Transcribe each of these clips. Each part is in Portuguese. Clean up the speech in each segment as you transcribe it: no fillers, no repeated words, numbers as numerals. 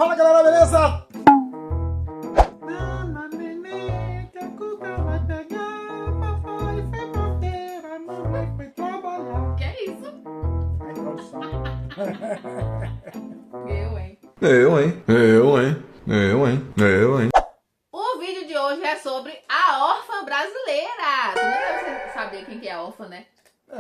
Fala galera, beleza? Que é isso? A introdução. Eu, hein? Eu, hein? O vídeo de hoje é sobre a órfã brasileira. Tu nem deve saber quem que é a órfã, né?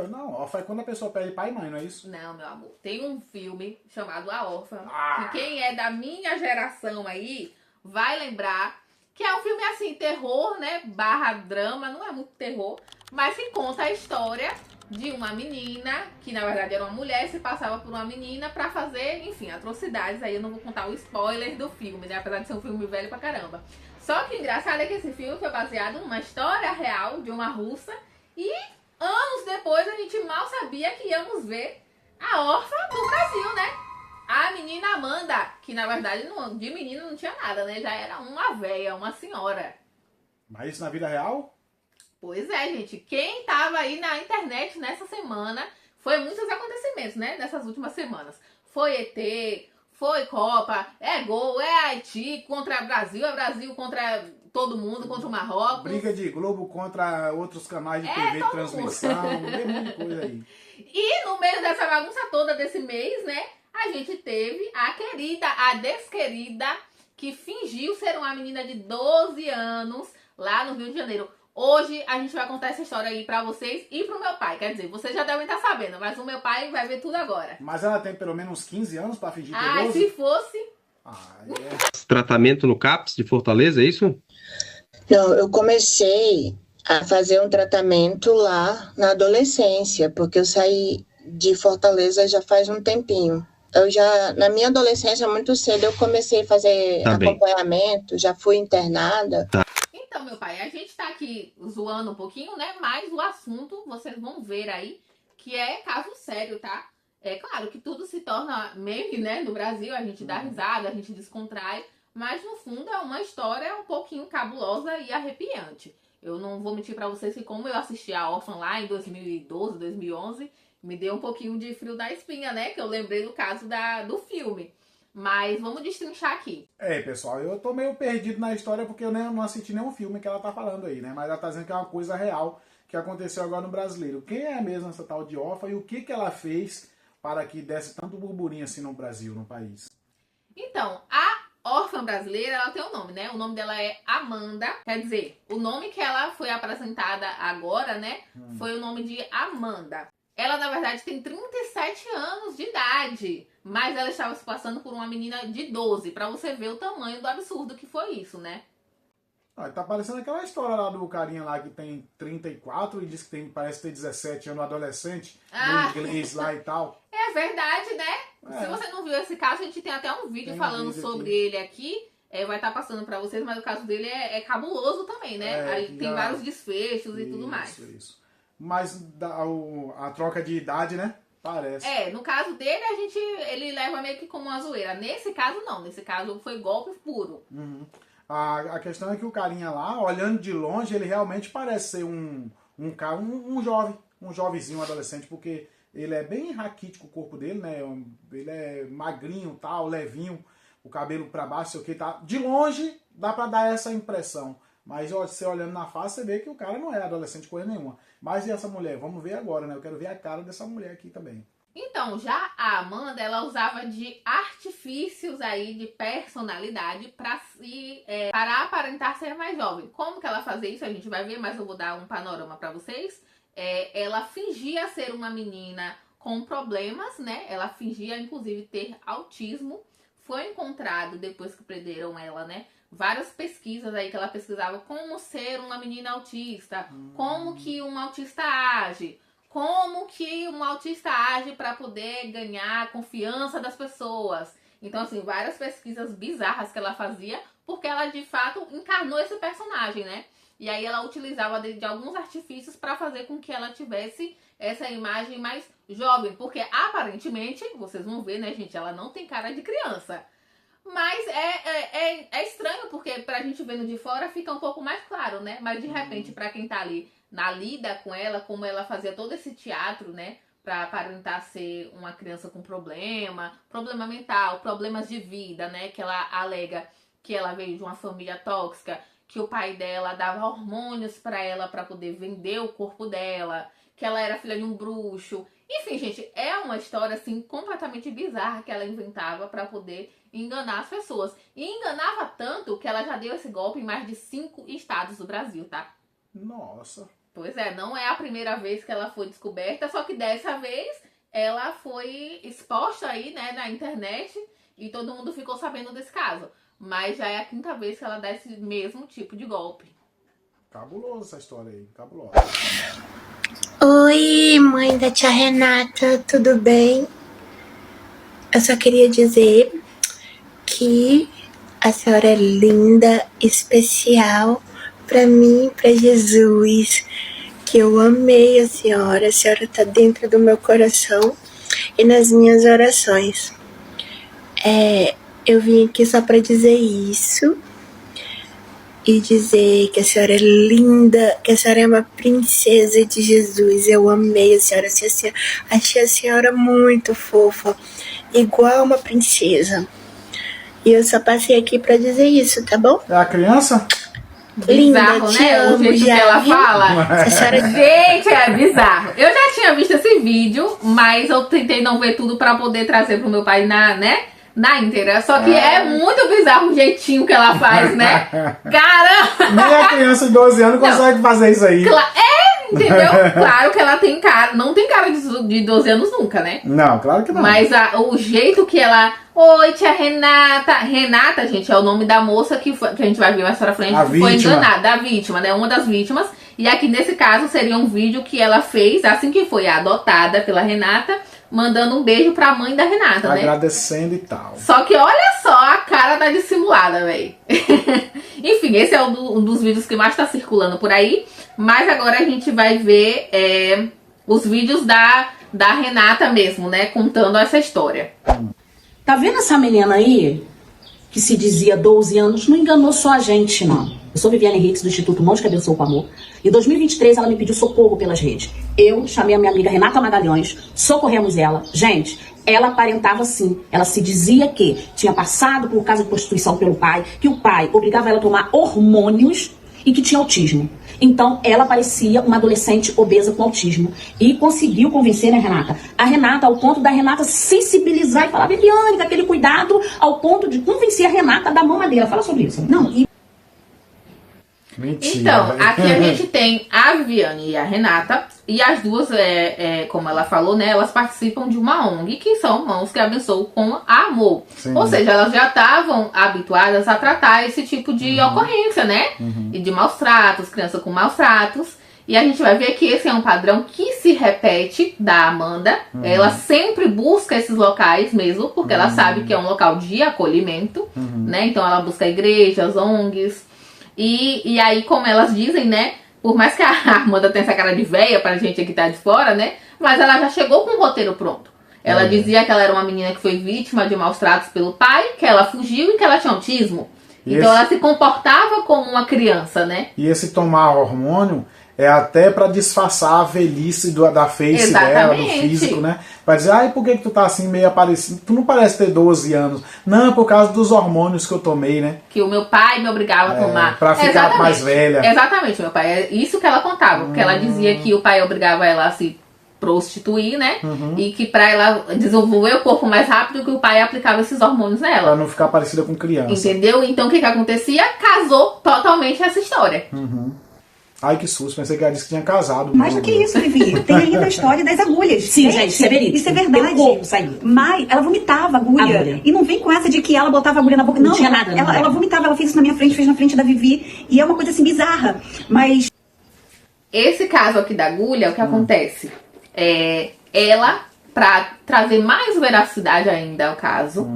Não, órfã é quando a pessoa perde pai e mãe, não é isso? Não, meu amor. Tem um filme chamado A Órfã, Ah. que quem é da minha geração aí vai lembrar que é um filme assim, terror, né? Barra drama, não é muito terror, mas que conta a história de uma menina, que na verdade era uma mulher, se passava por uma menina pra fazer, enfim, atrocidades. Aí eu não vou contar o spoiler do filme, né? Apesar de ser um filme velho pra caramba. Só que o engraçado é que esse filme foi baseado numa história real de uma russa e anos depois a gente mal sabia que íamos ver a órfã do Brasil, né? A menina Amanda, que na verdade não, de menina não tinha nada, né? Já era uma véia, uma senhora. Mas isso na vida real? Pois é, gente. Quem tava aí na internet nessa semana, foi muitos acontecimentos, né? Nessas últimas semanas. Foi ET, foi Copa, é gol, é Haiti contra Brasil, é Brasil contra todo mundo, contra o Marrocos. Briga de Globo contra outros canais de TV de todo transmissão, tem muita coisa aí. E no meio dessa bagunça toda desse mês, né? A gente teve a querida, a desquerida, que fingiu ser uma menina de 12 anos lá no Rio de Janeiro. Hoje a gente vai contar essa história aí pra vocês e pro meu pai. Quer dizer, vocês já devem estar sabendo, mas o meu pai vai ver tudo agora. Mas ela tem pelo menos 15 anos pra fingir ter Ah, 12? se fosse... Tratamento no CAPS de Fortaleza, é isso? Não, eu comecei a fazer um tratamento lá na adolescência, porque eu saí de Fortaleza já faz um tempinho. Na minha adolescência, muito cedo, eu comecei a fazer acompanhamento, já fui internada. Então, meu pai, a gente tá aqui zoando um pouquinho, né? Mas o assunto, vocês vão ver aí, que é caso sério, tá? É claro que tudo se torna meme, né? No Brasil, a gente dá risada, a gente descontrai. Mas, no fundo, é uma história um pouquinho cabulosa e arrepiante. Eu não vou mentir pra vocês que como eu assisti a Órfã lá em 2012, 2011, me deu um pouquinho de frio da espinha, né? Que eu lembrei do caso do filme. Mas vamos destrinchar aqui. Pessoal, eu tô meio perdido na história porque eu não assisti nenhum filme que ela tá falando aí, né? Mas ela tá dizendo que é uma coisa real que aconteceu agora no brasileiro. Quem é mesmo essa tal de órfã e o que ela fez para que desse tanto burburinho assim no Brasil, no país? Então, a órfã brasileira, ela tem um nome, né? O nome dela é Amanda. Quer dizer, o nome que ela foi apresentada agora, né? Foi o nome de Amanda. Ela, na verdade, tem 37 anos de idade. Mas ela estava se passando por uma menina de 12. Pra você ver o tamanho do absurdo que foi isso, né? Tá parecendo aquela história lá do carinha lá que tem 34 e diz que parece ter 17 anos, adolescente, no inglês lá e tal. É verdade, né? Se você não viu esse caso, a gente tem até um vídeo falando sobre ele aqui. Vai estar passando pra vocês, mas o caso dele é cabuloso também, né? Aí tem vários desfechos e tudo mais. Isso. Mas a troca de idade, né? Parece. No caso dele, ele leva meio que como uma zoeira. Nesse caso, não. Nesse caso, foi golpe puro. A questão é que o carinha lá, olhando de longe, ele realmente parece ser um jovem, um jovenzinho, um adolescente, porque ele é bem raquítico o corpo dele, né? Ele é magrinho, tal, levinho, o cabelo pra baixo, sei o que, tá. De longe, dá pra dar essa impressão. Mas você olhando na face, você vê que o cara não é adolescente coisa nenhuma. Mas e essa mulher? Vamos ver agora, né? Eu quero ver a cara dessa mulher aqui também. Então, já a Amanda, ela usava de artifícios aí de personalidade para aparentar ser mais jovem. Como que ela fazia isso? A gente vai ver, mas eu vou dar um panorama para vocês. Ela fingia ser uma menina com problemas, né? Ela fingia, inclusive, ter autismo. Foi encontrado, depois que prenderam ela, né? Várias pesquisas aí que ela pesquisava como ser uma menina autista, como que um autista age, como que um autista age para poder ganhar a confiança das pessoas. Então, assim, várias pesquisas bizarras que ela fazia, porque ela, de fato, encarnou esse personagem, né? E aí ela utilizava de alguns artifícios para fazer com que ela tivesse essa imagem mais jovem. Porque, aparentemente, vocês vão ver, né, gente? Ela não tem cara de criança. Mas é estranho, porque pra gente vendo de fora fica um pouco mais claro, né? Mas de repente, pra quem tá ali na lida com ela, como ela fazia todo esse teatro, né? para aparentar ser uma criança com problema mental, problemas de vida, né? Que ela alega que ela veio de uma família tóxica, que o pai dela dava hormônios para ela para poder vender o corpo dela, que ela era filha de um bruxo. Enfim, gente, é uma história assim completamente bizarra que ela inventava para poder enganar as pessoas. E enganava tanto que ela já deu esse golpe em mais de 5 estados do Brasil, tá? Nossa. Pois é, não é a primeira vez que ela foi descoberta, só que dessa vez ela foi exposta aí, né, na internet e todo mundo ficou sabendo desse caso. Mas já é a 5ª vez que ela dá esse mesmo tipo de golpe. Cabulosa essa história aí, cabulosa. Oi, mãe da tia Renata, tudo bem? Eu só queria dizer que a senhora é linda, especial pra mim, pra Jesus, que eu amei a senhora tá dentro do meu coração e nas minhas orações. Eu vim aqui só pra dizer isso e dizer que a senhora é linda, que a senhora é uma princesa de Jesus. Eu amei a senhora, achei a senhora muito fofa, igual uma princesa. E eu só passei aqui pra dizer isso, tá bom? É a criança? Bizarro, Linda, te né? amo, O jeito já, que ela viu? fala. A senhora Gente, é bizarro. Eu já tinha visto esse vídeo, mas eu tentei não ver tudo pra poder trazer pro meu pai na íntegra. Só que é muito bizarro o jeitinho que ela faz, né? Caramba! Nem a criança de 12 anos consegue fazer isso aí. Entendeu? Claro que ela tem cara. Não tem cara de 12 anos nunca, né? Não, claro que não. Mas o jeito que ela... Oi, tia Renata. Renata, gente, é o nome da moça que a gente vai ver mais pra frente. Que foi enganada, a vítima, né? Uma das vítimas. E aqui, nesse caso, seria um vídeo que ela fez assim que foi adotada pela Renata, mandando um beijo pra mãe da Renata, né? Agradecendo e tal. Só que olha só a cara da dissimulada, véi. Enfim, esse é um dos vídeos que mais tá circulando por aí. Mas agora a gente vai ver os vídeos da Renata mesmo, né? Contando essa história. Tá vendo essa menina aí, que se dizia 12 anos, não enganou só a gente, não. Eu sou Viviane Henriques, do Instituto Mãos que Abençoam com Amor. Em 2023, ela me pediu socorro pelas redes. Eu chamei a minha amiga Renata Magalhães, socorremos ela. Gente, ela aparentava sim. Ela se dizia que tinha passado por causa de prostituição pelo pai, que o pai obrigava ela a tomar hormônios e que tinha autismo. Então, ela parecia uma adolescente obesa com autismo. E conseguiu convencer, né, Renata? A Renata, ao ponto da Renata sensibilizar e falar, Viviane, daquele cuidado, ao ponto de convencer a Renata da mamadeira. Fala sobre isso. Não, e... Mentira. Então, aqui a gente tem a Viviane e a Renata. E as duas, como ela falou, né? Elas participam de uma ONG, que são Mãos que Abençoam com Amor. Sim. Ou seja, elas já estavam habituadas a tratar esse tipo de ocorrência, né? E de maus tratos, criança com maus tratos. E a gente vai ver que esse é um padrão que se repete da Amanda. Ela sempre busca esses locais mesmo, porque ela sabe que é um local de acolhimento, né? Então ela busca igrejas, ONGs. E aí, como elas dizem, né? Por mais que a Amanda tenha essa cara de véia pra gente que tá de fora, né? Mas ela já chegou com o roteiro pronto. Ela dizia que ela era uma menina que foi vítima de maus tratos pelo pai, que ela fugiu e que ela tinha autismo. Então ela se comportava como uma criança, né? E esse tomar hormônio é até pra disfarçar a velhice da face dela, do físico, né? Pra dizer, ai, por que tu tá assim meio aparecido? Tu não parece ter 12 anos. Não, é por causa dos hormônios que eu tomei, né? Que o meu pai me obrigava a tomar. Pra ficar mais velha. Exatamente, meu pai. É isso que ela contava. Porque ela dizia que o pai obrigava ela a se prostituir, né? E que pra ela desenvolver o corpo mais rápido, que o pai aplicava esses hormônios nela. Pra não ficar parecida com criança. Entendeu? Então o que acontecia? Casou totalmente essa história. Ai, que susto. Pensei que ela disse que tinha casado. Mais do que isso, Vivi. Tem ainda a história das agulhas. Sim, gente, isso é verídico. Isso é verdade. Tem corpo saindo. Mas ela vomitava agulha. E não vem com essa de que ela botava agulha na boca. Não tinha nada. Ela vomitava, ela fez isso na minha frente, fez na frente da Vivi. E é uma coisa assim bizarra. Mas... Esse caso aqui da agulha, o que acontece? Ela, pra trazer mais veracidade ainda ao caso,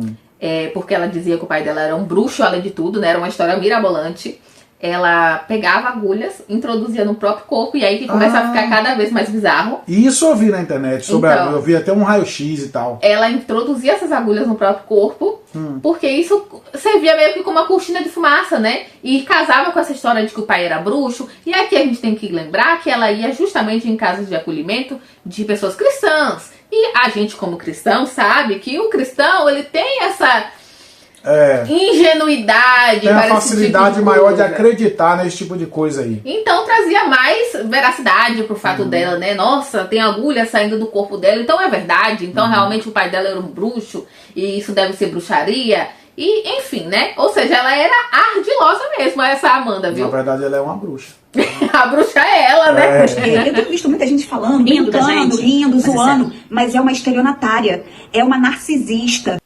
porque ela dizia que o pai dela era um bruxo, além de tudo, né? Era uma história mirabolante. ela pegava agulhas, introduzia no próprio corpo, e aí que começa a ficar cada vez mais bizarro. Isso eu vi na internet, Então, eu vi até um raio-x e tal. Ela introduzia essas agulhas no próprio corpo, porque isso servia meio que como uma cortina de fumaça, né? E casava com essa história de que o pai era bruxo. E aqui a gente tem que lembrar que ela ia justamente em casas de acolhimento de pessoas cristãs. E a gente, como cristão, sabe que o cristão, ele tem essa ingenuidade, tem a facilidade tipo de maior de coisa. acreditar nesse tipo de coisa aí. Então trazia mais veracidade pro fato dela, né? Nossa, tem agulha saindo do corpo dela, então é verdade. Então realmente o pai dela era um bruxo e isso deve ser bruxaria. E enfim, né? Ou seja, ela era ardilosa mesmo, essa Amanda, viu? Na verdade, ela é uma bruxa. A bruxa é ela, né? Eu tenho visto muita gente falando, Rindo da brincando, gente. rindo, Mas é zoando, mas é uma estelionatária, é uma narcisista.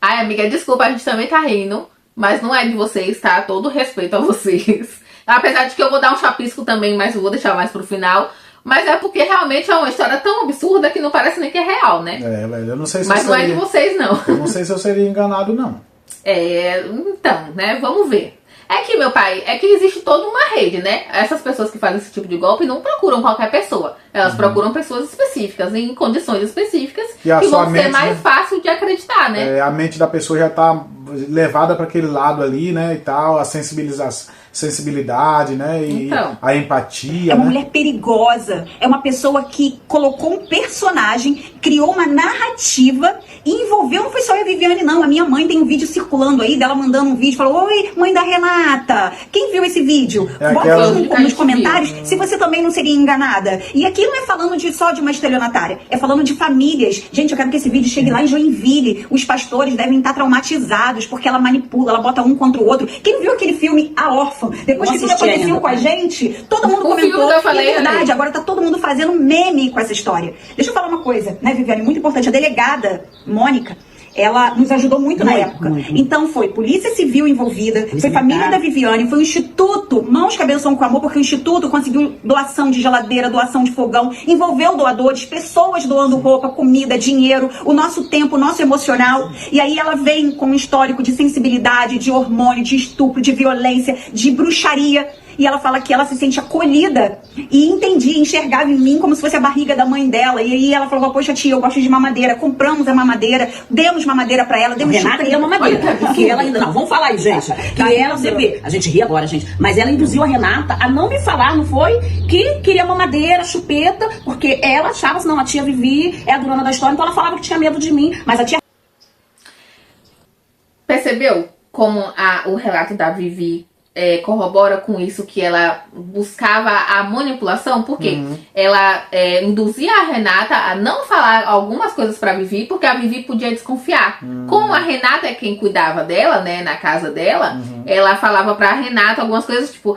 Ai, amiga, desculpa, a gente também tá rindo, mas não é de vocês, tá? Todo respeito a vocês. Apesar de que eu vou dar um chapisco também, mas eu vou deixar mais pro final. Mas é porque realmente é uma história tão absurda que não parece nem que é real, né? Velho, eu não sei se Mas eu não é seria... de vocês, não. Eu não sei se eu seria enganado, não. Então, né, vamos ver. É que, meu pai, é que existe toda uma rede, né? Essas pessoas que fazem esse tipo de golpe não procuram qualquer pessoa. Elas procuram pessoas específicas, em condições específicas, E a que sua vão ser mente, mais né? fácil de acreditar, né? A mente da pessoa já tá levada para aquele lado ali, né, e tal, a sensibilidade, né, e Então. a empatia, É uma né? mulher perigosa, é uma pessoa que colocou um personagem, criou uma narrativa e envolveu, não foi só a Viviane não, a minha mãe tem um vídeo circulando aí, dela mandando um vídeo, falou, oi, mãe da Renata, quem viu esse vídeo? É Bota aquela- aí nos comentários se você também não seria enganada. E aqui não é falando só de uma estelionatária, é falando de famílias. Gente, eu quero que esse vídeo chegue lá em Joinville, os pastores devem estar traumatizados, porque ela manipula, ela bota um contra o outro. Quem viu aquele filme A Órfã? Depois Não que tudo assisti aconteceu ainda. com a gente, todo mundo O filme comentou. que eu falei, e é verdade, né? agora tá todo mundo fazendo meme com essa história. Deixa eu falar uma coisa, né, Viviane? Muito importante. A delegada, Mônica, ela nos ajudou muito na época. Então foi Polícia Civil envolvida, foi família da Viviane, foi o Instituto Mãos que Abençoam com Amor, porque o Instituto conseguiu doação de geladeira, doação de fogão, envolveu doadores, pessoas doando roupa, comida, dinheiro, o nosso tempo, o nosso emocional. E aí ela vem com um histórico de sensibilidade, de hormônio, de estupro, de violência, de bruxaria. E ela fala que ela se sente acolhida e entendia, enxergava em mim como se fosse a barriga da mãe dela. E aí ela falou, poxa tia, eu gosto de mamadeira. Compramos a mamadeira, demos mamadeira pra ela, demos Renata queria mamadeira, porque ela ainda... Não, vamos falar aí, gente. Que ela, você vê, a gente ri agora, gente, mas ela induziu a Renata a não me falar, não foi? Que queria mamadeira, chupeta, porque ela achava, senão a tia Vivi é a dona da história, então ela falava que tinha medo de mim, mas a tia... Percebeu como o relato da Vivi corrobora com isso, que ela buscava a manipulação? Porque ela induzia a Renata a não falar algumas coisas pra Vivi, porque a Vivi podia desconfiar. Como a Renata é quem cuidava dela, né, na casa dela, ela falava pra Renata algumas coisas, tipo,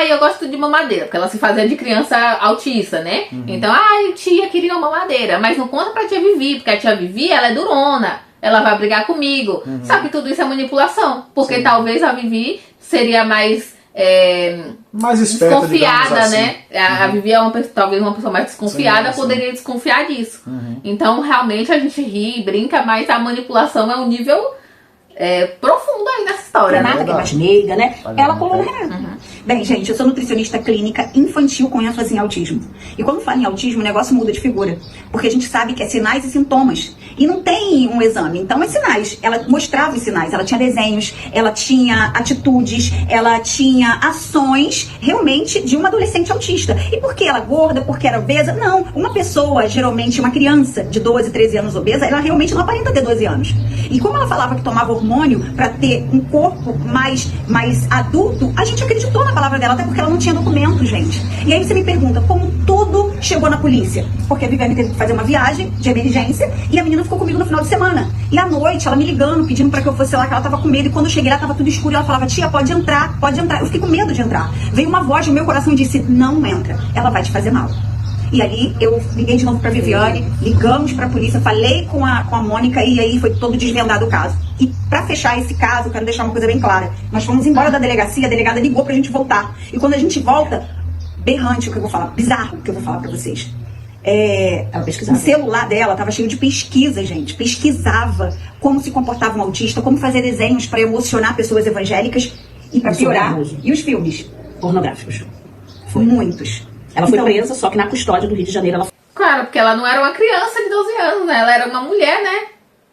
eu gosto de mamadeira, porque ela se fazia de criança autista, né? Então, tia queria uma mamadeira, mas não conta pra tia Vivi, porque a tia Vivi, ela é durona, ela vai brigar comigo. Só que tudo isso é manipulação, porque talvez a Vivi seria mais esperta, desconfiada, digamos assim. né? A Vivi é talvez uma pessoa mais desconfiada, Sim. poderia desconfiar disso. Então, realmente, a gente ri e brinca, mas a manipulação é um nível profundo aí nessa história, Renata, né? que é mais meiga, né? Ela colou na Renata. Bem, gente, eu sou nutricionista clínica infantil com ênfase em autismo. E quando fala em autismo, o negócio muda de figura. Porque a gente sabe que é sinais e sintomas. E não tem um exame. Então, é sinais. Ela mostrava os sinais. Ela tinha desenhos, ela tinha atitudes, ela tinha ações, realmente, de uma adolescente autista. E por que ela gorda? Porque era obesa? Não. Uma pessoa, geralmente uma criança de 12, 13 anos obesa, ela realmente não aparenta ter 12 anos. E como ela falava que tomava hormônio para ter um corpo mais adulto, a gente acreditou na palavra dela, até porque ela não tinha documento, gente. E aí você me pergunta, como tudo chegou na polícia? Porque a Viviane teve que fazer uma viagem de emergência e a menina ficou comigo no final de semana. E à noite, ela me ligando, pedindo para que eu fosse lá, que ela tava com medo. E quando eu cheguei lá, tava tudo escuro. E ela falava, tia, pode entrar, pode entrar. Eu fiquei com medo de entrar. Veio uma voz no meu coração e disse, não entra, ela vai te fazer mal. E ali eu liguei de novo pra Viviane, ligamos pra polícia, falei com a Mônica e aí foi todo desvendado o caso. E pra fechar esse caso, eu quero deixar uma coisa bem clara. Nós fomos embora da delegacia, a delegada ligou pra gente voltar. E quando a gente volta, berrante o que eu vou falar, bizarro o que eu vou falar pra vocês. Ela pesquisava. O celular dela tava cheio de pesquisa, gente. Pesquisava como se comportava um autista, como fazer desenhos pra emocionar pessoas evangélicas. E pra piorar, abuso. e os filmes? Pornográficos. Muitos. Ela foi Então, presa, só que na custódia do Rio de Janeiro ela Claro, porque ela não era uma criança de 12 anos, né? Ela era uma mulher, né?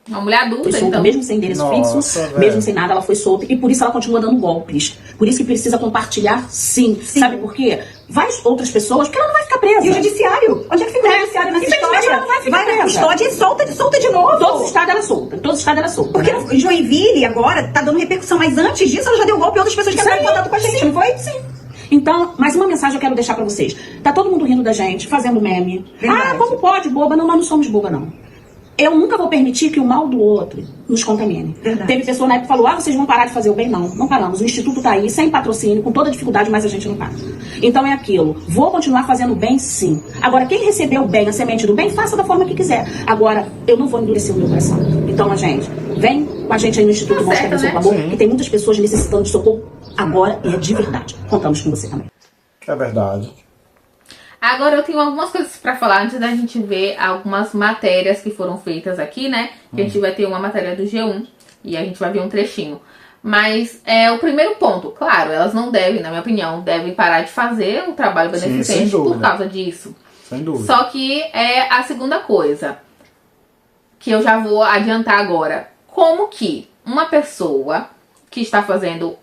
Uma mulher adulta, foi solta, então. mesmo sem endereço Nossa, fixo, velho. mesmo sem nada, ela foi solta. E por isso ela continua dando golpes. Por isso que precisa compartilhar, sim. Sabe por quê? Vai outras pessoas, porque ela não vai ficar presa. E o judiciário? Onde é que fica o judiciário nessa Infelizmente, história? ela não vai ficar Vai na presa. custódia e solta de novo. Em todos os estados ela é solta. Em todos os estados ela é solta. Porque né? no Joinville agora tá dando repercussão, mas antes disso ela já deu golpe em outras pessoas que entraram em contato com a gente, não foi? Sim. Então, mais uma mensagem eu quero deixar pra vocês. Tá todo mundo rindo da gente, fazendo meme. Verdade. Ah, como pode, boba? Não, nós não somos boba, não. Eu nunca vou permitir que o mal do outro nos contamine. Verdade. Teve pessoa na época que falou, ah, vocês vão parar de fazer o bem? Não, não paramos. O Instituto tá aí, sem patrocínio, com toda dificuldade, mas a gente não para. Então é aquilo. Vou continuar fazendo o bem, sim. Agora, quem recebeu o bem, a semente do bem, faça da forma que quiser. Agora, eu não vou endurecer o meu coração. Então, a gente, vem com a gente aí no Instituto Tá Mostra certo, Pessoa né? com Amor, Sim. que tem muitas pessoas necessitando de socorro agora e é de verdade. Contamos com você também. É verdade. Agora eu tenho algumas coisas pra falar antes da gente ver algumas matérias que foram feitas aqui, né? Que a gente vai ter uma matéria do G1 e a gente vai ver um trechinho. Mas o primeiro ponto, claro, elas não devem, na minha opinião, devem parar de fazer o trabalho Sim, sem beneficente por dúvida. causa disso. Sem dúvida. Só que a segunda coisa, que eu já vou adiantar agora. Como que uma pessoa que está fazendo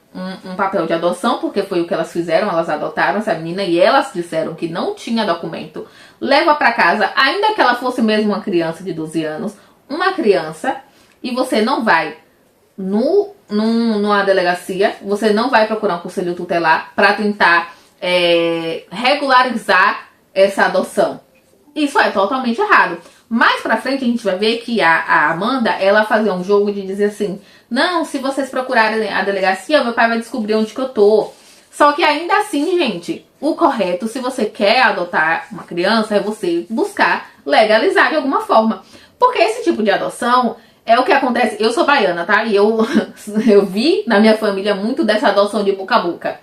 um papel de adoção, porque foi o que elas fizeram, elas adotaram essa menina e elas disseram que não tinha documento, leva pra casa, ainda que ela fosse mesmo uma criança de 12 anos, uma criança, e você não vai numa delegacia, você não vai procurar um conselho tutelar pra tentar regularizar essa adoção. Isso é totalmente errado. Mais pra frente a gente vai ver que a Amanda, ela fazia um jogo de dizer assim, não, se vocês procurarem a delegacia, meu pai vai descobrir onde que eu tô. Só que ainda assim, gente, o correto, se você quer adotar uma criança, é você buscar legalizar de alguma forma. Porque esse tipo de adoção é o que acontece. Eu sou baiana, tá? E eu vi na minha família muito dessa adoção de boca a boca.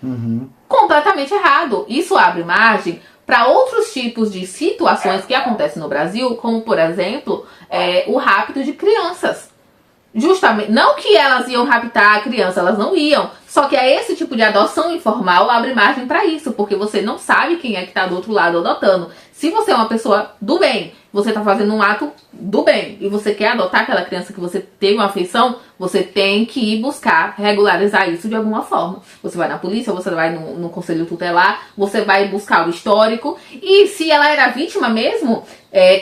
Completamente errado. Isso abre margem para outros tipos de situações que acontecem no Brasil, como, por exemplo, o rapto de crianças. Justamente, não que elas iam raptar a criança, elas não iam. Só que esse tipo de adoção informal abre margem para isso, porque você não sabe quem é que tá do outro lado adotando. Se você é uma pessoa do bem, você tá fazendo um ato do bem, e você quer adotar aquela criança que você teve uma afeição, você tem que ir buscar regularizar isso de alguma forma. Você vai na polícia, você vai no conselho tutelar, você vai buscar o histórico, e se ela era vítima mesmo,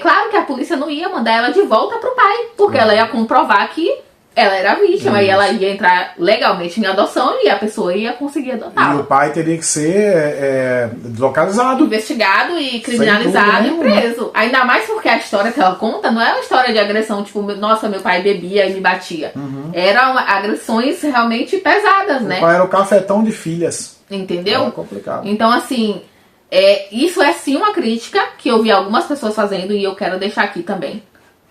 claro que a polícia não ia mandar ela de volta pro pai, porque ela ia comprovar que ela era vítima, e ela ia entrar legalmente em adoção e a pessoa ia conseguir E adotar. o pai teria que ser localizado. Investigado e criminalizado e dúvida preso. Ainda mais porque a história que ela conta não é uma história de agressão, tipo, nossa, meu pai bebia e me batia. Eram agressões realmente pesadas, O né? pai era o cafetão de filhas. Entendeu? É complicado. Então, assim, isso é sim uma crítica que eu vi algumas pessoas fazendo e eu quero deixar aqui também.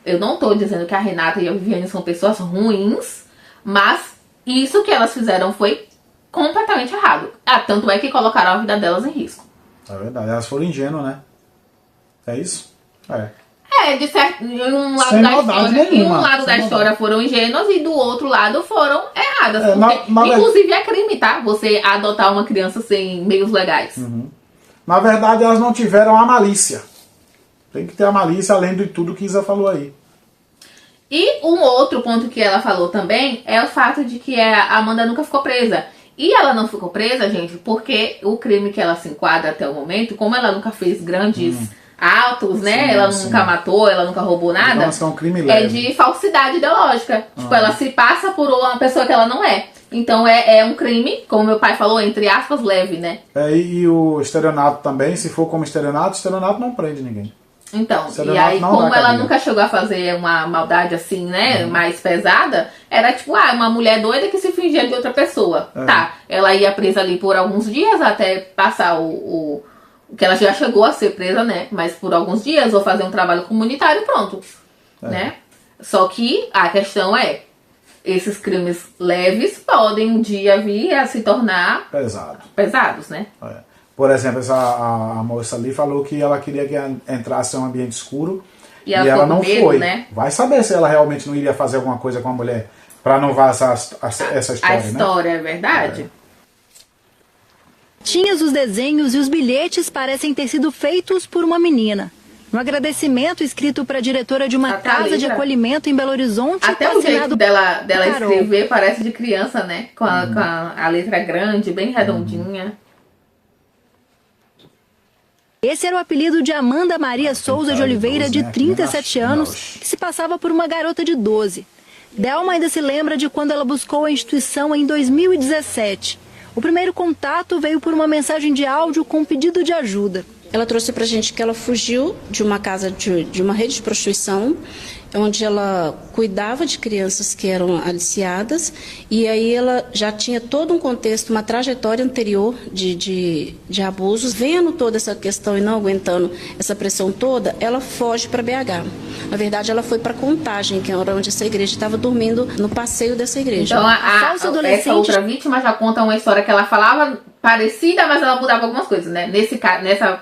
Eu não tô dizendo que a Renata e a Viviane são pessoas ruins, mas isso que elas fizeram foi completamente errado. Tanto é que colocaram a vida delas em risco. É verdade, elas foram ingênuas, né? É isso? De certo, em um lado Sem da maldade história, nenhuma, em um lado da sem história maldade. foram ingênuas e do outro lado foram erradas. É, porque, na inclusive é crime, tá? Você adotar uma criança sem meios legais. Na verdade, elas não tiveram a malícia. Tem que ter a malícia, além de tudo que Isa falou aí. E um outro ponto que ela falou também é o fato de que a Amanda nunca ficou presa. E ela não ficou presa, gente, porque o crime que ela se enquadra até o momento, como ela nunca fez grandes atos, né? Sim, ela sim. nunca matou, ela nunca roubou nada. Então, isso é um crime É leve. de falsidade ideológica. Tipo, ela se passa por uma pessoa que ela não é. Então é um crime, como meu pai falou, entre aspas, leve, né? E o estelionato também, se for como estelionato não prende ninguém. Então, e Estelionato aí, não como dá ela cadeia. nunca chegou a fazer uma maldade assim, né, mais pesada, era tipo, uma mulher doida que se fingia de outra pessoa. Tá, ela ia presa ali por alguns dias até passar o que ela já chegou a ser presa, né, mas por alguns dias, ou fazer um trabalho comunitário e pronto, né. Só que a questão esses crimes leves podem um dia vir a se tornar Pesado. pesados, né. Por exemplo, a moça ali falou que ela queria que entrasse em um ambiente escuro E ela ficou com não medo, foi. né? Vai saber se ela realmente não iria fazer alguma coisa com a mulher pra não vazar essa história, A né? história é verdade. Os desenhos e os bilhetes parecem ter sido feitos por uma menina. Um agradecimento escrito para a diretora de uma casa de acolhimento em Belo Horizonte. Até o jeito dela escrever parece de criança, né? Com a letra grande, bem redondinha. Esse era o apelido de Amanda Maria Souza de Oliveira, de 37 anos, que se passava por uma garota de 12. Delma ainda se lembra de quando ela buscou a instituição em 2017. O primeiro contato veio por uma mensagem de áudio com um pedido de ajuda. Ela trouxe pra gente que ela fugiu de uma casa, de uma rede de prostituição, onde ela cuidava de crianças que eram aliciadas, e aí ela já tinha todo um contexto, uma trajetória anterior de abusos. Vendo toda essa questão e não aguentando essa pressão toda, ela foge para BH. Na verdade, ela foi para Contagem, que era onde essa igreja estava dormindo, no passeio dessa igreja. Então, essa outra vítima já conta uma história que ela falava parecida, mas ela mudava algumas coisas, né?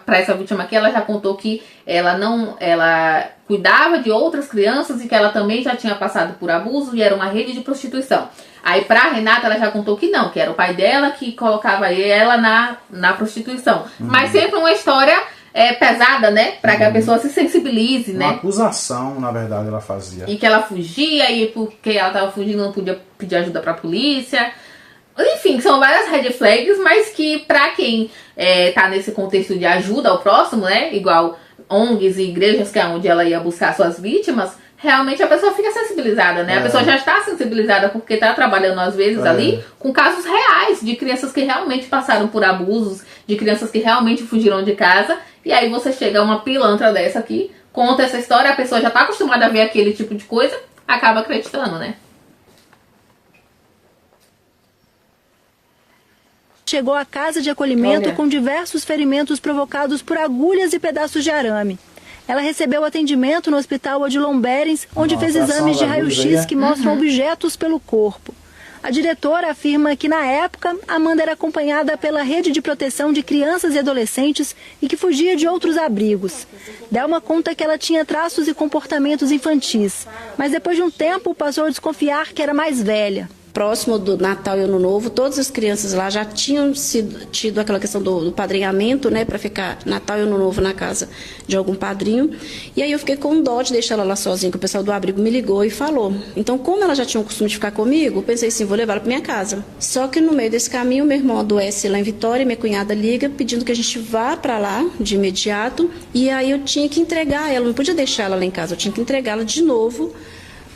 Para essa vítima aqui, ela já contou que ela cuidava de outras crianças e que ela também já tinha passado por abuso e era uma rede de prostituição. Aí pra Renata, ela já contou que não, que era o pai dela que colocava ela na prostituição. Mas sempre uma história pesada, né? Pra que a pessoa se sensibilize, né? Uma acusação, na verdade, ela fazia. E que ela fugia, e porque ela tava fugindo não podia pedir ajuda pra polícia. Enfim, são várias red flags, mas que pra quem tá nesse contexto de ajuda ao próximo, né? Igual ONGs e igrejas, que é onde ela ia buscar suas vítimas, realmente a pessoa fica sensibilizada, né? A pessoa já está sensibilizada porque tá trabalhando às vezes ali com casos reais de crianças que realmente passaram por abusos, de crianças que realmente fugiram de casa, e aí você chega a uma pilantra dessa aqui, conta essa história, a pessoa já tá acostumada a ver aquele tipo de coisa, acaba acreditando, né? Chegou à casa de acolhimento com diversos ferimentos provocados por agulhas e pedaços de arame. Ela recebeu atendimento no Hospital Odilon Berens, onde fez exames de raio-x que mostram objetos pelo corpo. A diretora afirma que, na época, Amanda era acompanhada pela Rede de Proteção de Crianças e Adolescentes e que fugia de outros abrigos. Delma conta que ela tinha traços e comportamentos infantis, mas depois de um tempo passou a desconfiar que era mais velha. Próximo do Natal e Ano Novo, todas as crianças lá já tinham tido aquela questão do padrinhamento, né, para ficar Natal e Ano Novo na casa de algum padrinho. E aí eu fiquei com dó de deixar ela lá sozinha, que o pessoal do abrigo me ligou e falou. Então, como ela já tinha o costume de ficar comigo, eu pensei assim, vou levar ela para minha casa. Só que no meio desse caminho, meu irmão adoece lá em Vitória, minha cunhada liga pedindo que a gente vá para lá de imediato. E aí eu tinha que entregar ela, não podia deixar ela lá em casa, eu tinha que entregá-la de novo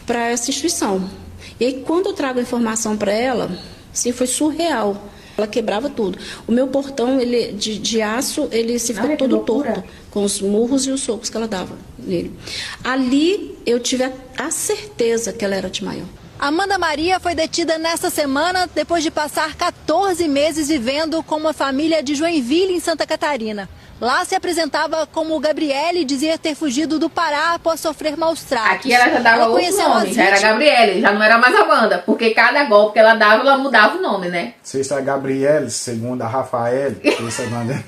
para essa instituição. E aí, quando eu trago a informação para ela, assim, foi surreal. Ela quebrava tudo. O meu portão ele de aço, ele se ficou todo torto, com os murros e os socos que ela dava nele. Ali, eu tive a certeza que ela era de maior. Amanda Maria foi detida nesta semana depois de passar 14 meses vivendo com uma família de Joinville, em Santa Catarina. Lá se apresentava como Gabriele e dizia ter fugido do Pará após sofrer maus tratos. Aqui ela já dava outro nome, já era Gabriele, já não era mais Amanda, porque cada golpe que ela dava, ela mudava o nome, né? Sexta é Gabriele, segunda Rafael,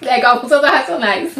Legal com seus racionais.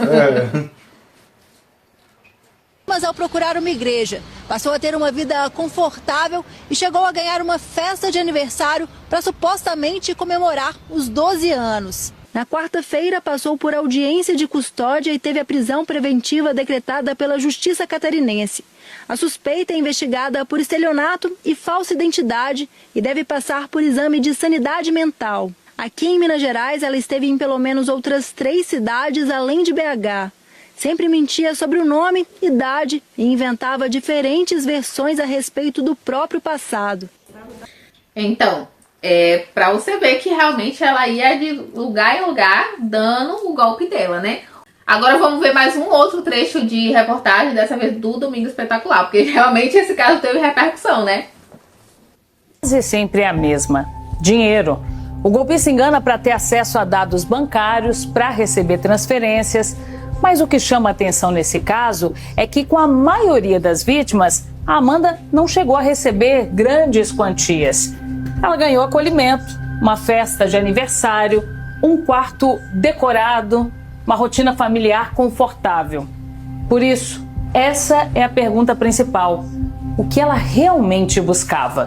Mas ao procurar uma igreja, passou a ter uma vida confortável e chegou a ganhar uma festa de aniversário para supostamente comemorar os 12 anos. Na quarta-feira, passou por audiência de custódia e teve a prisão preventiva decretada pela Justiça Catarinense. A suspeita é investigada por estelionato e falsa identidade e deve passar por exame de sanidade mental. Aqui em Minas Gerais, ela esteve em pelo menos outras 3 cidades além de BH. Sempre mentia sobre o nome, idade e inventava diferentes versões a respeito do próprio passado. Então, pra você ver que realmente ela ia de lugar em lugar dando o golpe dela, né? Agora vamos ver mais um outro trecho de reportagem, dessa vez do Domingo Espetacular, porque realmente esse caso teve repercussão, né? Quase sempre é a mesma: dinheiro. O golpista engana para ter acesso a dados bancários, para receber transferências. Mas o que chama atenção nesse caso é que, com a maioria das vítimas, a Amanda não chegou a receber grandes quantias. Ela ganhou acolhimento, uma festa de aniversário, um quarto decorado, uma rotina familiar confortável. Por isso, essa é a pergunta principal: o que ela realmente buscava?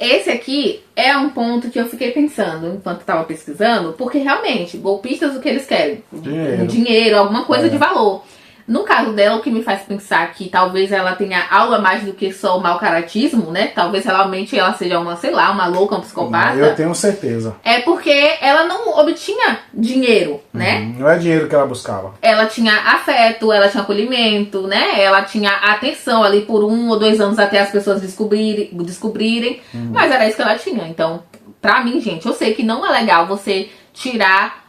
esse aqui é um ponto que eu fiquei pensando enquanto estava pesquisando, porque realmente, golpistas, o que eles querem? Dinheiro, alguma coisa de valor. No caso dela, o que me faz pensar que talvez ela tenha algo a mais do que só o mau caratismo, né? Talvez realmente ela seja uma, sei lá, uma louca, uma psicopata. Eu tenho certeza. É porque ela não obtinha dinheiro, né? Não é dinheiro que ela buscava. Ela tinha afeto, ela tinha acolhimento, né? Ela tinha atenção ali por 1 ou 2 anos até as pessoas descobrirem. Mas era isso que ela tinha. Então, pra mim, gente, eu sei que não é legal você tirar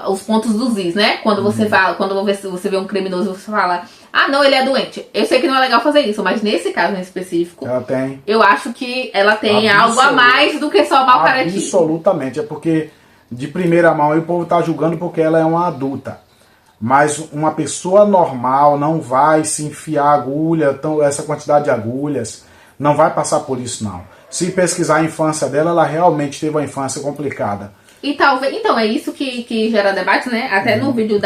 os pontos dos is, né? Quando você fala, quando você vê um criminoso, você fala, ah, não, ele é doente. Eu sei que não é legal fazer isso, mas nesse caso em específico, ela tem. Eu acho que ela tem algo a mais do que só mau caratismo. Absolutamente, é porque de primeira mão o povo tá julgando porque ela é uma adulta. Mas uma pessoa normal não vai se enfiar agulha, essa quantidade de agulhas, não vai passar por isso não. Se pesquisar a infância dela, ela realmente teve uma infância complicada. E talvez, então, é isso que gera debates, né? Até no vídeo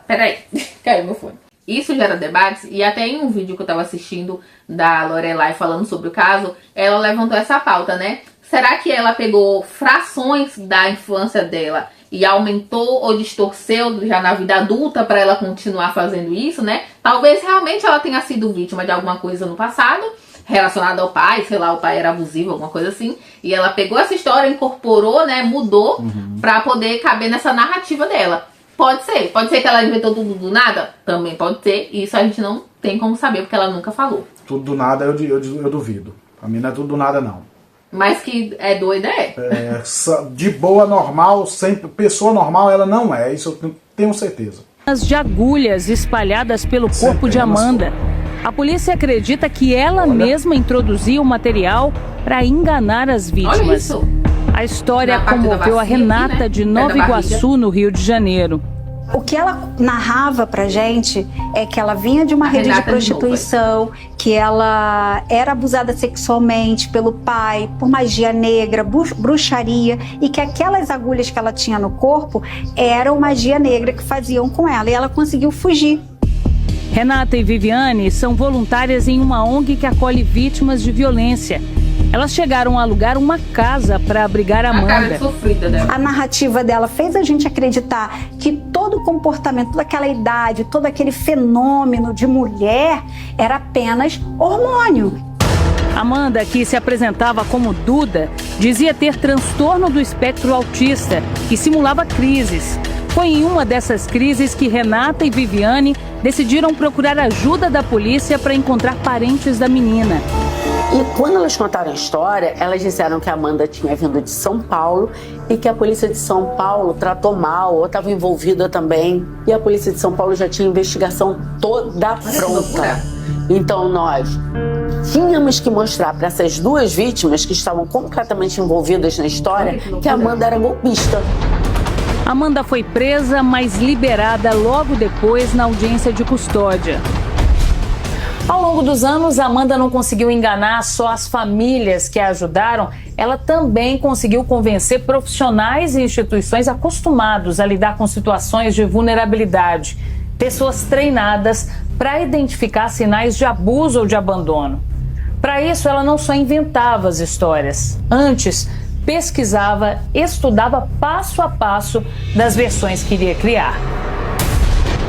peraí, caiu meu fone. Isso gera debates, e até em um vídeo que eu tava assistindo da Lorelai falando sobre o caso, ela levantou essa pauta, né? Será que ela pegou frações da infância dela e aumentou ou distorceu já na vida adulta para ela continuar fazendo isso, né? Talvez realmente ela tenha sido vítima de alguma coisa no passado, relacionada ao pai, sei lá, o pai era abusivo, alguma coisa assim, e ela pegou essa história, incorporou, né, mudou pra poder caber nessa narrativa dela. Pode ser que ela inventou tudo do nada? Também pode ser, e isso a gente não tem como saber, porque ela nunca falou. Tudo do nada eu duvido. Pra mim não é tudo do nada não. Mas que é doida de boa, normal, sempre, pessoa normal ela não é, isso eu tenho certeza. De agulhas espalhadas pelo corpo de Amanda. A polícia acredita que ela mesma introduziu o material para enganar as vítimas. Olha isso. A história comoveu a Renata aqui, né? De Nova Iguaçu, no Rio de Janeiro. O que ela narrava pra gente é que ela vinha de uma rede de prostituição, que ela era abusada sexualmente pelo pai, por magia negra, bruxaria, e que aquelas agulhas que ela tinha no corpo eram magia negra que faziam com ela, e ela conseguiu fugir. Renata e Viviane são voluntárias em uma ONG que acolhe vítimas de violência. Elas chegaram a alugar uma casa para abrigar a Amanda. Cara sofrida dela. A narrativa dela fez a gente acreditar que todo o comportamento, toda aquela idade, todo aquele fenômeno de mulher era apenas hormônio. Amanda, que se apresentava como Duda, dizia ter transtorno do espectro autista e simulava crises. Foi em uma dessas crises que Renata e Viviane decidiram procurar ajuda da polícia para encontrar parentes da menina. E quando elas contaram a história, elas disseram que a Amanda tinha vindo de São Paulo e que a polícia de São Paulo tratou mal ou estava envolvida também. E a polícia de São Paulo já tinha a investigação toda pronta. Então nós tínhamos que mostrar para essas duas vítimas que estavam completamente envolvidas na história que a Amanda era golpista. Amanda foi presa, mas liberada logo depois na audiência de custódia. Ao longo dos anos, Amanda não conseguiu enganar só as famílias que a ajudaram, ela também conseguiu convencer profissionais e instituições acostumados a lidar com situações de vulnerabilidade, pessoas treinadas para identificar sinais de abuso ou de abandono. Para isso, ela não só inventava as histórias, antes pesquisava, estudava passo a passo das versões que iria criar.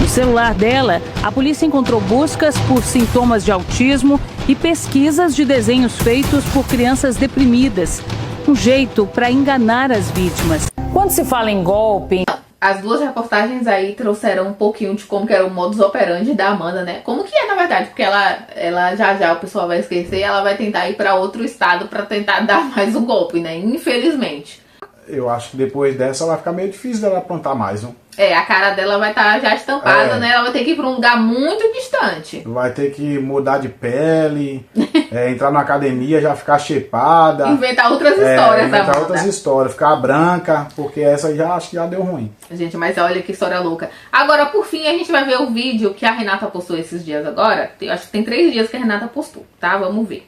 No celular dela, a polícia encontrou buscas por sintomas de autismo e pesquisas de desenhos feitos por crianças deprimidas. Um jeito para enganar as vítimas. Quando se fala em golpe... As duas reportagens aí trouxeram um pouquinho de como que era o modus operandi da Amanda, né? Como que é, na verdade, porque ela já o pessoal vai esquecer, ela vai tentar ir para outro estado para tentar dar mais um golpe, né? Infelizmente. Eu acho que depois dessa vai ficar meio difícil dela aprontar mais, não? A cara dela vai estar já estampada, né? Ela vai ter que ir para um lugar muito distante. Vai ter que mudar de pele, entrar na academia, já ficar shapeada. Inventar outras histórias, inventar outras histórias, ficar branca, porque essa já acho que já deu ruim. Gente, mas olha que história louca. Agora, por fim, a gente vai ver o vídeo que a Renata postou esses dias agora. Eu acho que tem 3 dias que a Renata postou, tá? Vamos ver.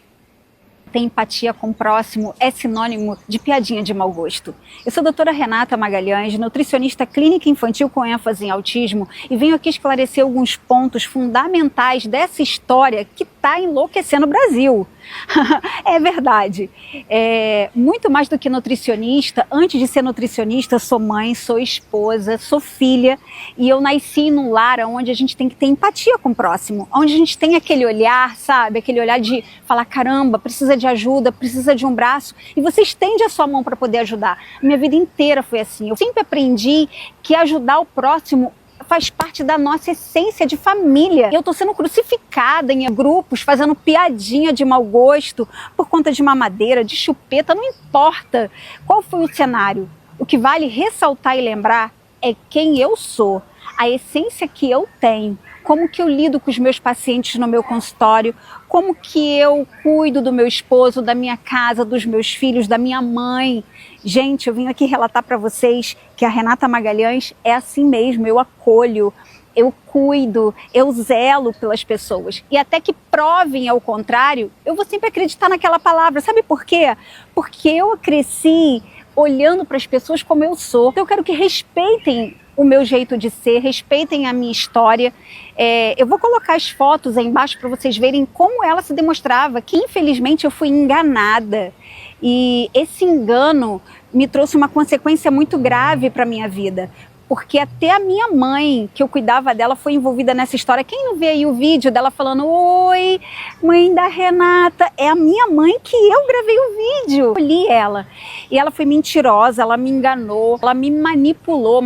Ter empatia com o próximo é sinônimo de piadinha de mau gosto. Eu sou a doutora Renata Magalhães, nutricionista clínica infantil com ênfase em autismo, e venho aqui esclarecer alguns pontos fundamentais dessa história que está enlouquecendo o Brasil. É verdade. Muito mais do que nutricionista, antes de ser nutricionista, sou mãe, sou esposa, sou filha, e eu nasci num lar onde a gente tem que ter empatia com o próximo, onde a gente tem aquele olhar, sabe, aquele olhar de falar, caramba, precisa de ajuda, precisa de um braço, e você estende a sua mão para poder ajudar. Minha vida inteira foi assim. Eu sempre aprendi que ajudar o próximo faz parte da nossa essência de família. Eu tô sendo crucificada em grupos, fazendo piadinha de mau gosto por conta de mamadeira, de chupeta, não importa qual foi o cenário. O que vale ressaltar e lembrar é quem eu sou, a essência que eu tenho, como que eu lido com os meus pacientes no meu consultório, como que eu cuido do meu esposo, da minha casa, dos meus filhos, da minha mãe. Gente, eu vim aqui relatar para vocês que a Renata Magalhães é assim mesmo, eu acolho, eu cuido, eu zelo pelas pessoas. E até que provem ao contrário, eu vou sempre acreditar naquela palavra. Sabe por quê? Porque eu cresci olhando para as pessoas como eu sou. Então eu quero que respeitem o meu jeito de ser, respeitem a minha história. Eu vou colocar as fotos aí embaixo para vocês verem como ela se demonstrava, que infelizmente eu fui enganada. E esse engano me trouxe uma consequência muito grave para a minha vida. Porque até a minha mãe, que eu cuidava dela, foi envolvida nessa história. Quem não vê aí o vídeo dela falando, oi, mãe da Renata, é a minha mãe que eu gravei o vídeo. Eu li ela. E ela foi mentirosa, ela me enganou, ela me manipulou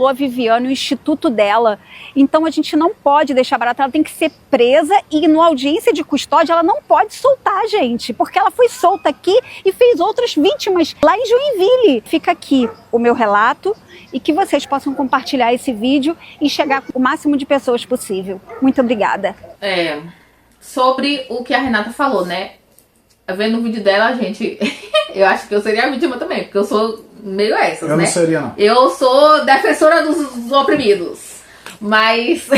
a Viviane, o instituto dela. Então a gente não pode deixar barata, ela tem que ser presa e no audiência de custódia ela não pode soltar a gente, porque ela foi solta aqui e fez outras vítimas lá em Joinville. Fica aqui o meu relato e que vocês possam compartilhar esse vídeo e chegar com o máximo de pessoas possível. Muito obrigada. Sobre o que a Renata falou, né? Vendo o vídeo dela, gente, eu acho que eu seria a vítima também, porque eu sou meio essas, né? Eu não seria, não. Eu sou defensora dos oprimidos. Mas,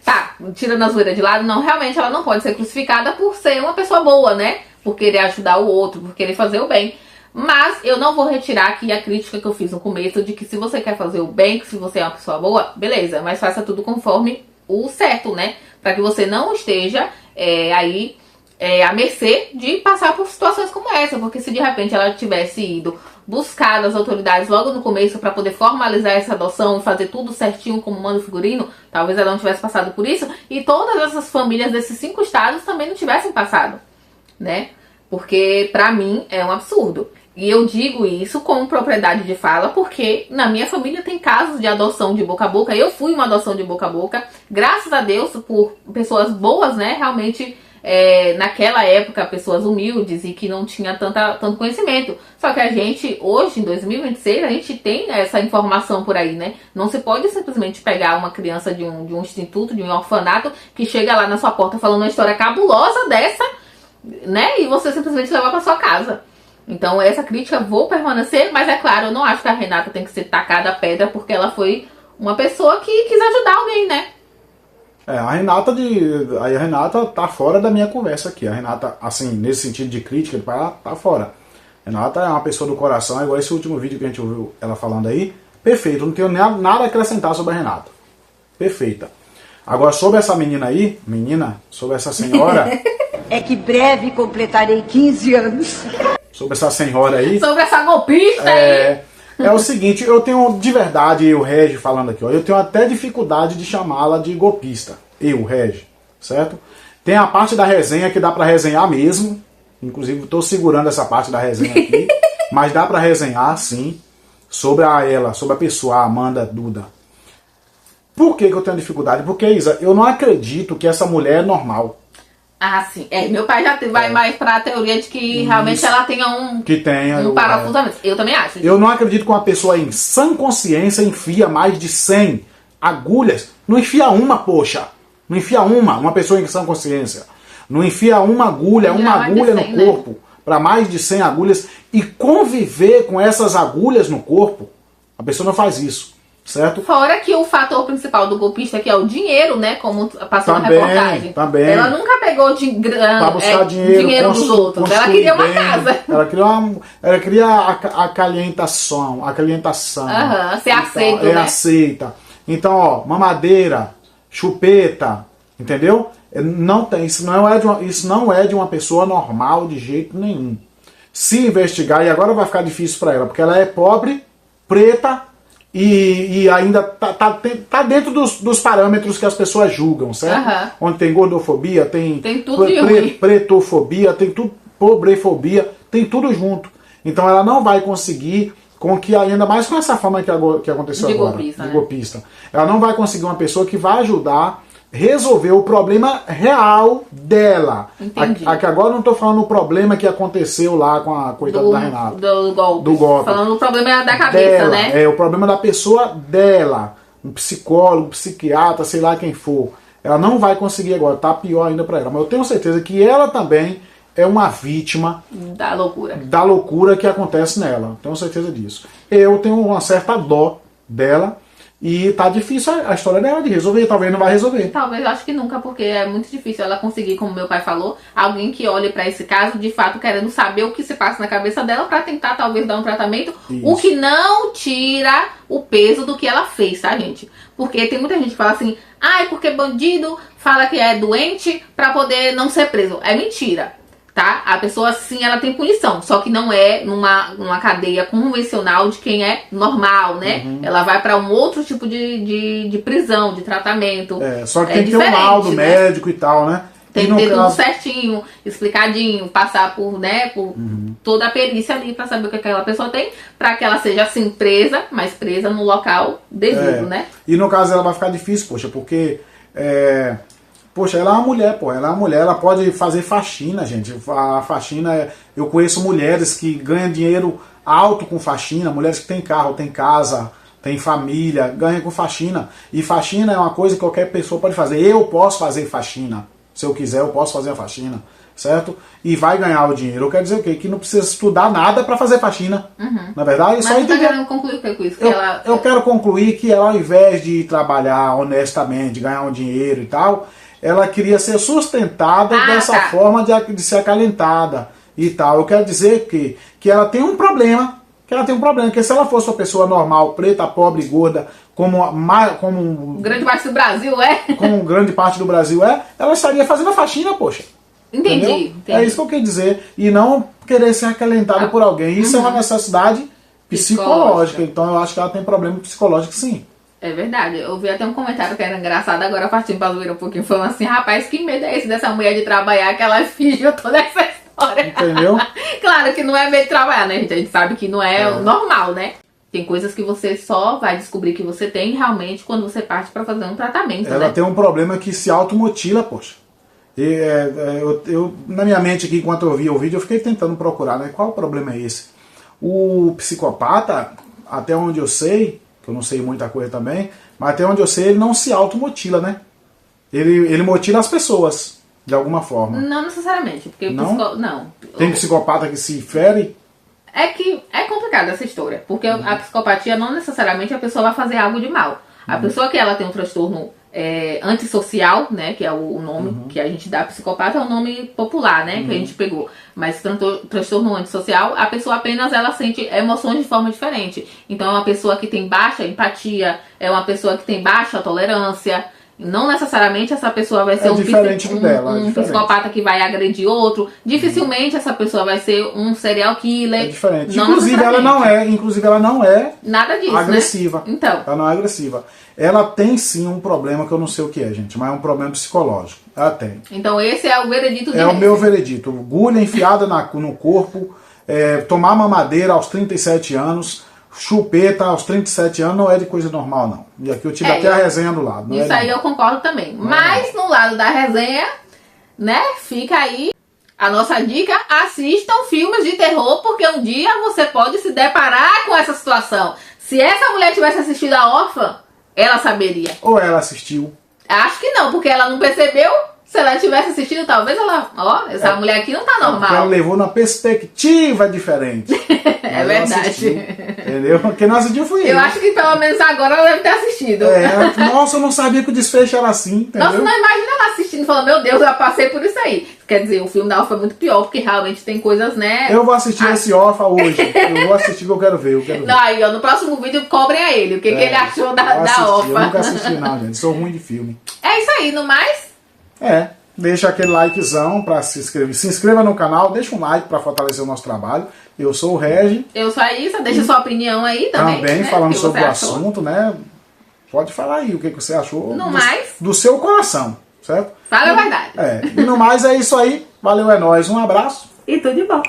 tá, tirando a zoeira de lado, não, realmente ela não pode ser crucificada por ser uma pessoa boa, né? Por querer ajudar o outro, por querer fazer o bem. Mas eu não vou retirar aqui a crítica que eu fiz no começo de que se você quer fazer o bem, que se você é uma pessoa boa, beleza, mas faça tudo conforme o certo, né? Pra que você não esteja à mercê de passar por situações como essa. Porque se de repente ela tivesse ido buscar das autoridades logo no começo para poder formalizar essa adoção e fazer tudo certinho como manda o figurino, talvez ela não tivesse passado por isso e todas essas famílias desses 5 estados também não tivessem passado, né? Porque pra mim é um absurdo. E eu digo isso com propriedade de fala porque na minha família tem casos de adoção de boca a boca. Eu fui uma adoção de boca a boca, graças a Deus, por pessoas boas, né? Realmente, naquela época, pessoas humildes e que não tinha tanto conhecimento. Só que a gente, hoje, em 2026, a gente tem essa informação por aí, né? Não se pode simplesmente pegar uma criança de um instituto, de um orfanato, que chega lá na sua porta falando uma história cabulosa dessa, né? E você simplesmente levar pra sua casa. Então essa crítica vou permanecer, mas é claro, eu não acho que a Renata tem que ser tacada a pedra porque ela foi uma pessoa que quis ajudar alguém, né? A Renata tá fora da minha conversa aqui. A Renata, assim, nesse sentido de crítica, tá fora. A Renata é uma pessoa do coração, igual esse último vídeo que a gente ouviu ela falando aí. Perfeito, não tenho nada a acrescentar sobre a Renata. Perfeita. Agora, sobre essa menina aí, sobre essa senhora... É que breve completarei 15 anos. Sobre essa senhora aí... Sobre essa golpista aí... É o seguinte, eu tenho de verdade, o Regi falando aqui, ó, eu tenho até dificuldade de chamá-la de golpista. Eu, Regi, certo? Tem a parte da resenha que dá pra resenhar mesmo. Inclusive, estou segurando essa parte da resenha aqui. Mas dá pra resenhar, sim, sobre a pessoa, a Amanda Duda. Por que eu tenho dificuldade? Porque, Isa, eu não acredito que essa mulher é normal. Ah, sim. Meu pai já vai mais pra teoria de que realmente ela tenha um parafusamento. Eu também acho. Eu não acredito que uma pessoa em sã consciência enfia mais de 100 agulhas. Não enfia uma, poxa. Não enfia uma pessoa em sã consciência. Não enfia uma agulha no corpo. Para mais de 100 agulhas. E conviver com essas agulhas no corpo. A pessoa não faz isso. Certo? Fora que o fator principal do golpista, que é o dinheiro, né? Como passou na reportagem. Também. Ela nunca pegou pra buscar dinheiro dos outros. Ela queria uma casa. Ela queria a acalentação. Ser aceito, né? Aceita. Então, ó, mamadeira, chupeta, entendeu? Não tem, isso não é de uma pessoa normal de jeito nenhum. Se investigar, e agora vai ficar difícil para ela, porque ela é pobre, preta e ainda tá dentro dos parâmetros que as pessoas julgam, certo? Onde tem gordofobia, tem tudo pretofobia, tem tudo, pobrefobia, tem tudo junto. Então ela não vai conseguir, com que ainda mais com essa forma que aconteceu de agora, golpista, de golpista, ela não vai conseguir uma pessoa que vai ajudar resolver o problema real dela. Entendi. Aqui agora eu não estou falando o problema que aconteceu lá com a coitada da Renata. Do golpe. Do golpe. Falando o problema da cabeça, dela, né? É, o problema da pessoa dela. Um psicólogo, um psiquiatra, sei lá quem for. Ela não vai conseguir agora, tá pior ainda para ela. Mas eu tenho certeza que ela também é uma vítima da loucura que acontece nela. Tenho certeza disso. Eu tenho uma certa dó dela. E tá difícil a história dela de resolver, talvez não vai resolver. Talvez, eu acho que nunca, porque é muito difícil ela conseguir, como meu pai falou, alguém que olhe pra esse caso, de fato, querendo saber o que se passa na cabeça dela pra tentar, talvez, dar um tratamento. Isso. O que não tira o peso do que ela fez, tá, gente? Porque tem muita gente que fala assim, porque bandido fala que é doente pra poder não ser preso. É mentira. Tá? A pessoa sim, ela tem punição, só que não é numa cadeia convencional de quem é normal, né? Ela vai para um outro tipo de prisão, de tratamento. Só que tem que ter um laudo médico e tal, né? Tem que ter tudo certinho, explicadinho, passar por toda a perícia ali para saber o que aquela pessoa tem, para que ela seja assim presa, mas presa no local devido, né? E no caso ela vai ficar difícil, poxa, porque poxa, ela é uma mulher, pô. Ela é uma mulher, ela pode fazer faxina, gente. A faxina, eu conheço mulheres que ganham dinheiro alto com faxina, mulheres que têm carro, têm casa, têm família, ganham com faxina. E faxina é uma coisa que qualquer pessoa pode fazer. Eu posso fazer faxina. Se eu quiser, eu posso fazer a faxina, certo? E vai ganhar o dinheiro. Eu quero dizer o quê? Que não precisa estudar nada para fazer faxina. Na verdade, mas só você entender. Tá querendo concluir o que com isso? Eu quero concluir que ela, ao invés de trabalhar honestamente, ganhar um dinheiro e tal, ela queria ser sustentada dessa forma de ser acalentada e tal. Eu quero dizer que ela tem um problema, que se ela fosse uma pessoa normal, preta, pobre, gorda, como grande parte do Brasil como grande parte do Brasil ela estaria fazendo a faxina, poxa. Entendi. É isso que eu quero dizer. E não querer ser acalentada por alguém. Isso é uma necessidade psicológica. Então eu acho que ela tem problema psicológico, sim. É verdade. Eu vi até um comentário que era engraçado, agora partindo pra zoeira um pouquinho, falando assim, rapaz, que medo é esse dessa mulher de trabalhar, que ela fingiu toda essa história. Entendeu? Claro que não é medo de trabalhar, né, gente? A gente sabe que não é normal, né? Tem coisas que você só vai descobrir que você tem realmente quando você parte pra fazer um tratamento, Ela tem um problema que se automutila, poxa. E, eu, na minha mente aqui, enquanto eu via o vídeo, eu fiquei tentando procurar, né? Qual o problema é esse? O psicopata, até onde eu sei, que eu não sei muita coisa também, mas até onde eu sei ele não se automutila, né? Ele mutila as pessoas, de alguma forma. Não necessariamente, porque não. Tem psicopata que se fere? É que é complicado essa história, porque a psicopatia não necessariamente a pessoa vai fazer algo de mal. A pessoa que ela tem um transtorno antissocial, né, que é o nome que a gente dá psicopata, é o nome popular, né, que a gente pegou. Mas transtorno antissocial, a pessoa apenas ela sente emoções de forma diferente. Então é uma pessoa que tem baixa empatia, é uma pessoa que tem baixa tolerância. Não necessariamente essa pessoa vai ser um psicopata que vai agredir outro. Dificilmente essa pessoa vai ser um serial killer. É diferente. Inclusive ela não é nada disso, agressiva. Né? Então. Ela não é agressiva. Ela tem sim um problema que eu não sei o que é, gente, mas é um problema psicológico. Ela tem. Então esse é o veredito dele. É o meu veredito. Agulha enfiada no corpo, tomar mamadeira aos 37 anos, chupeta aos 37 anos não é de coisa normal, não. E aqui eu tive até a resenha do lado. Isso aí eu concordo também. Mas no lado da resenha, né, fica aí a nossa dica: assistam filmes de terror, porque um dia você pode se deparar com essa situação. Se essa mulher tivesse assistido A Órfã, ela saberia. Ou ela assistiu. Acho que não, porque ela não percebeu. Se ela tivesse assistido, talvez ela... essa mulher aqui não tá normal. Ela levou numa perspectiva diferente. É verdade. Assistiu, entendeu? Quem não assistiu fui eu. Eu acho que pelo menos agora ela deve ter assistido. Nossa, eu não sabia que o desfecho era assim, entendeu? Nossa, não imagina ela assistindo e falando, meu Deus, eu passei por isso aí. Quer dizer, o filme da Órfã é muito pior, porque realmente tem coisas, né? Eu vou assistir esse Órfã hoje. Eu vou assistir que eu quero ver. Não, aí, ó, no próximo vídeo cobrem a ele. O que ele achou da Órfã. Eu nunca assisti não, gente. Sou ruim de filme. É isso aí, no mais... deixa aquele likezão para se inscrever. Se inscreva no canal, deixa um like para fortalecer o nosso trabalho. Eu sou o Regi. Eu sou a Isa, deixa sua opinião aí também. Também, né? falando sobre o assunto, né? Pode falar aí o que você achou do seu coração, certo? Fala a verdade. E no mais é isso aí. Valeu, é nóis. Um abraço. E tudo de bom.